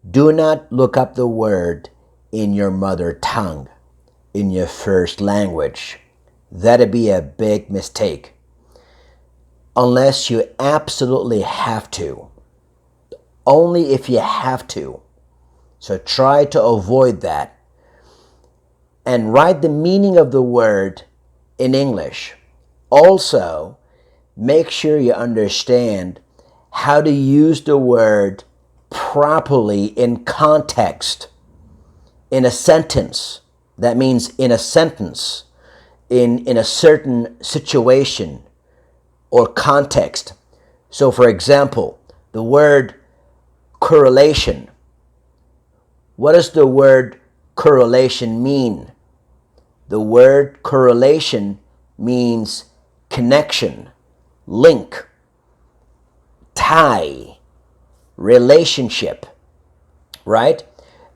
Do not look up the word in your mother tongue, in your first language. That'd be a big mistake. Unless you absolutely have to. Only if you have to. So try to avoid that. And write the meaning of the word in English. Also, make sure you understand how to use the word properly in context, in a sentence. That means in a sentence, in a certain situation or context. So for example, the word correlation. What does the word correlation mean? The word correlation means connection, link, tie, relationship, right?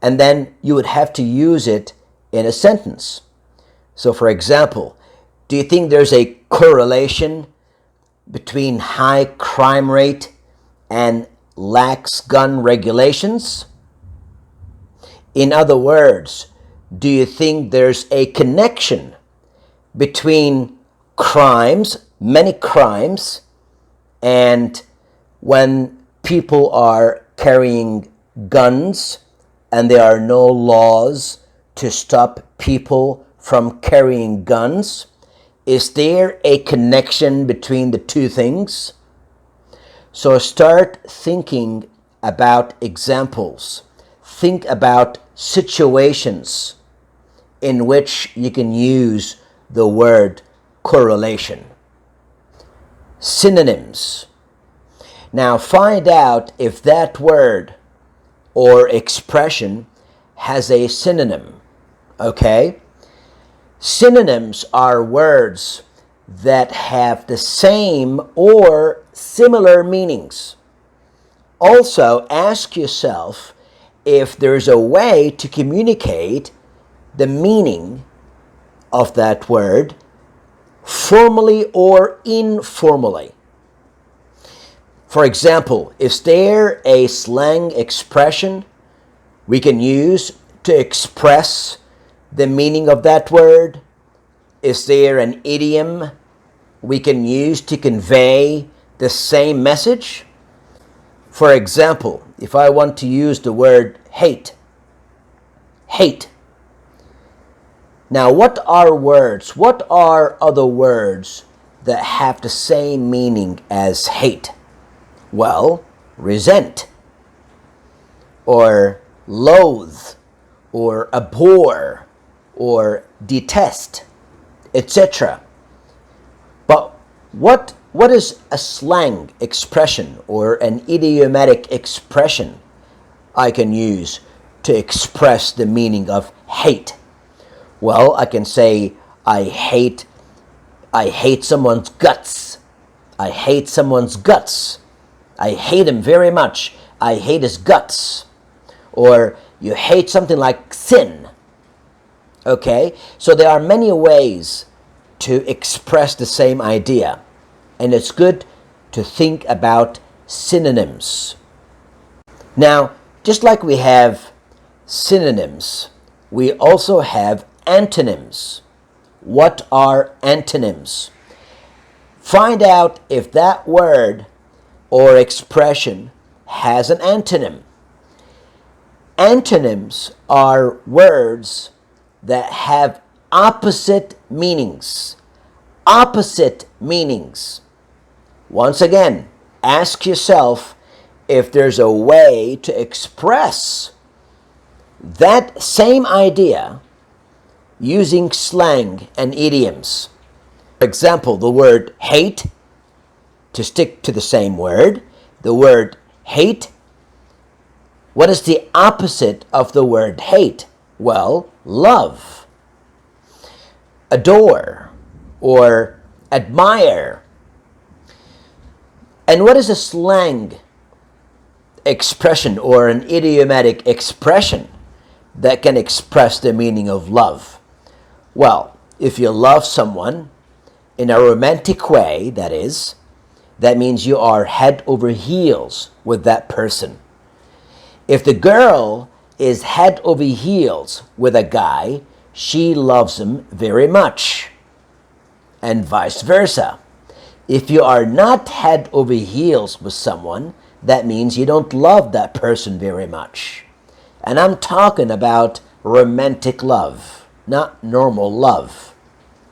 And then you would have to use it in a sentence. So for example, do you think there's a correlation between high crime rate and lax gun regulations? In other words, do you think there's a connection between crimes, many crimes, and when people are carrying guns and there are no laws to stop people from carrying guns? Is there a connection between the two things? So start thinking about examples. Think about situations in which you can use the word correlation. Synonyms. Now find out if that word or expression has a synonym, okay? Synonyms are words that have the same or similar meanings. Also, ask yourself if there's a way to communicate the meaning of that word formally or informally. For example, is there a slang expression we can use to express the meaning of that word? Is there an idiom we can use to convey the same message? For example, if I want to use the word hate. Now, what are words? What are other words that have the same meaning as hate? Well, resent, or loathe, or abhor, or detest, etc. But what is a slang expression or an idiomatic expression I can use to express the meaning of hate? Well, I can say, I hate someone's guts. I hate someone's guts. I hate him very much. I hate his guts. Or you hate something like sin. Okay? So there are many ways to express the same idea. And it's good to think about synonyms. Now, just like we have synonyms, we also have antonyms. What are antonyms? Find out if that word or expression has an antonym. Antonyms are words that have opposite meanings. Opposite meanings. Once again, ask yourself if there's a way to express that same idea using slang and idioms. For example, the word hate, to stick to the same word, the word hate. What is the opposite of the word hate? Well, love, adore, or admire. And what is a slang expression or an idiomatic expression that can express the meaning of love? Well, if you love someone in a romantic way, that means you are head over heels with that person. If the girl is head over heels with a guy, she loves him very much, and vice versa. If you are not head over heels with someone, that means you don't love that person very much. And I'm talking about romantic love, not normal love.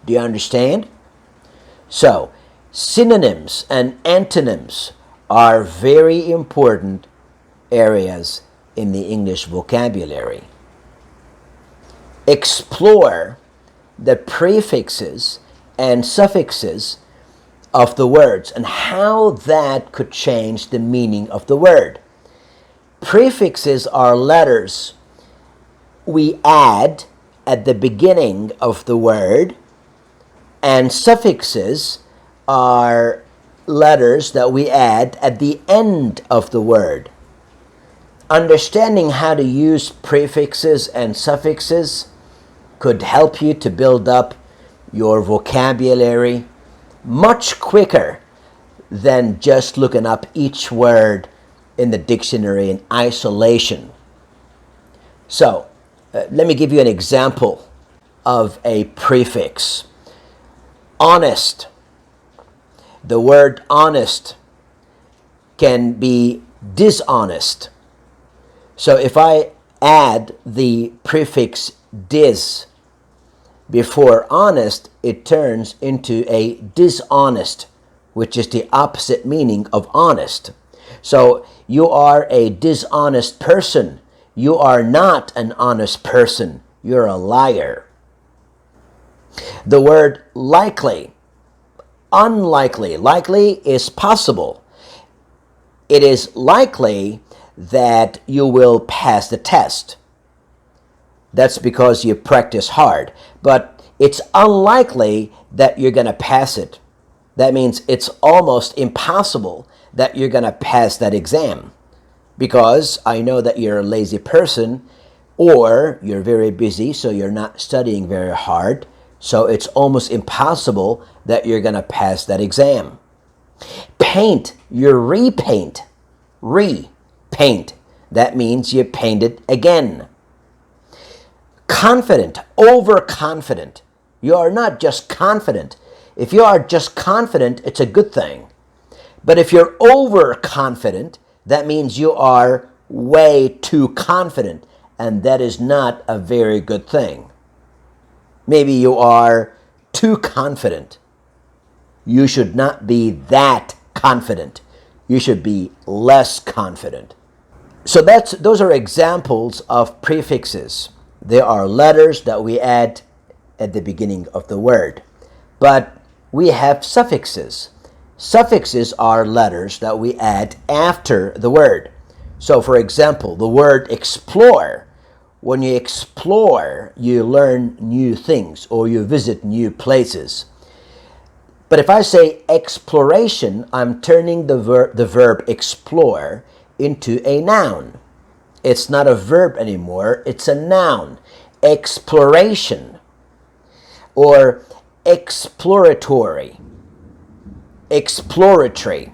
Do you understand? So, synonyms and antonyms are very important areas in the English vocabulary. Explore the prefixes and suffixes of the words and how that could change the meaning of the word. Prefixes are letters we add at the beginning of the word, and suffixes are letters that we add at the end of the word. Understanding how to use prefixes and suffixes could help you to build up your vocabulary much quicker than just looking up each word in the dictionary in isolation. So, let me give you an example of a prefix. Honest. The word honest can be dishonest. So if I add the prefix dis before honest, it turns into a dishonest, which is the opposite meaning of honest. So you are a dishonest person. You are not an honest person. You're a liar. The word likely. Unlikely. Likely is possible. It is likely that you will pass the test. That's because you practice hard. But it's unlikely that you're going to pass it. That means it's almost impossible that you're going to pass that exam. Because I know that you're a lazy person, or you're very busy, so you're not studying very hard. So it's almost impossible that you're going to pass that exam. Paint. You repaint. Repaint. That means you paint it again. Confident. Overconfident. You are not just confident. If you are just confident, it's a good thing. But if you're overconfident, that means you are way too confident, and that is not a very good thing. Maybe you are too confident. You should not be that confident. You should be less confident. So those are examples of prefixes. They are letters that we add at the beginning of the word. But we have suffixes. Suffixes are letters that we add after the word. So, for example, the word explore. When you explore, you learn new things or you visit new places. But if I say exploration, I'm turning the verb explore into a noun. It's not a verb anymore, it's a noun. Exploration or exploratory. Exploratory,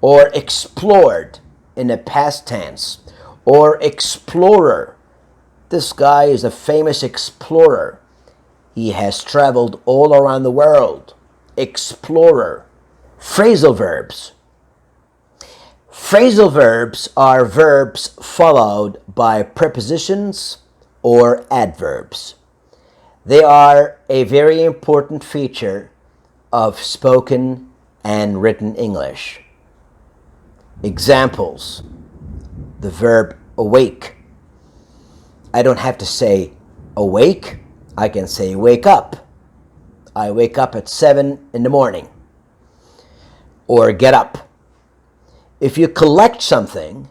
or explored in the past tense, or explorer. This guy is a famous explorer. He has traveled all around the world. Explorer. Phrasal verbs. Phrasal verbs are verbs followed by prepositions or adverbs. They are a very important feature of spoken and written English. Examples. The verb awake. I don't have to say awake. I can say wake up. I wake up at 7 in the morning. Or get up. If you collect something,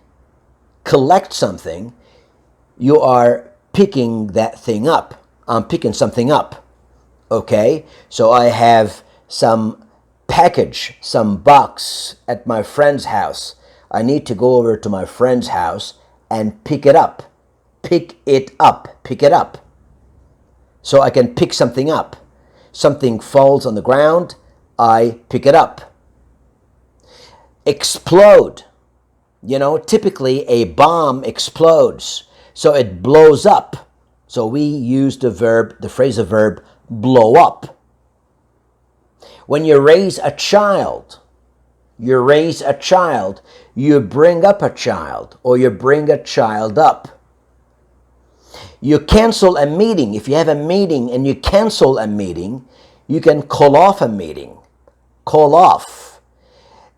you are picking that thing up. I'm picking something up. Okay? So I have some package, some box at my friend's house. I need to go over to my friend's house and pick it up. Pick it up. Pick it up. So I can pick something up. Something falls on the ground, I pick it up. Explode. You know, typically a bomb explodes, so it blows up. So we use the phrasal verb blow up. When you raise a child, you bring up a child, or you bring a child up. You cancel a meeting. If you have a meeting and you cancel a meeting, you can call off a meeting. Call off.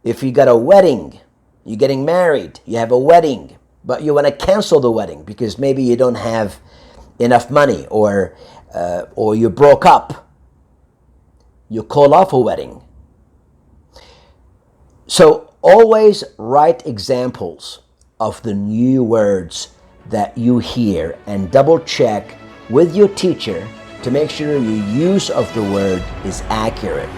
If you got a wedding, you're getting married, you have a wedding, but you want to cancel the wedding because maybe you don't have enough money, or you broke up, you call off a wedding. So always write examples of the new words that you hear and double check with your teacher to make sure your use of the word is accurate.